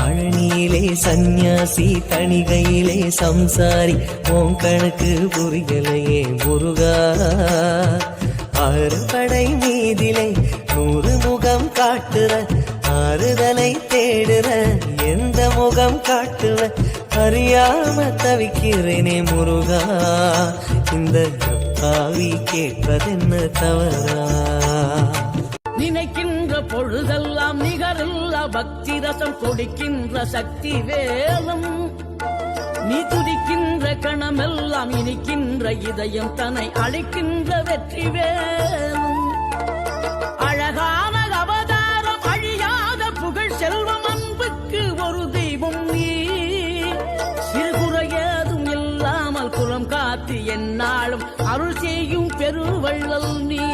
பழனியிலே சந்நியாசி தணிகையிலே சம்சாரி உன் கணக்கு புரியலையே முருகா. ஆறுபடை மீதிலே 100 முகம் காட்டுற ஆறுதலை தேடுற எந்த முகம் காட்டுவ அறியாம தவிக்கிறேனே முருகா. இந்த பாவி கேட்பதென்ன தவறா? நினைக்கின்ற பொழுதெல்லாம் நிகரில்ல பக்தி ரசம் கொடுக்கின்ற சக்தி வேலும். நீ துடிக்கின்ற கணமெல்லாம் இனிக்கின்ற இதயம் தன்னை அழிக்கின்ற வெற்றி வேலும். அழகான அவதாரம் அழியாத புகழ் செல்வம் அன்புக்கு ஒரு தெய்வம் நீ. சிறுகுறையதும் இல்லாமல் குலம் காத்து எந்நாளும் அருள் செய்யும் பெருவள்ளல் நீ.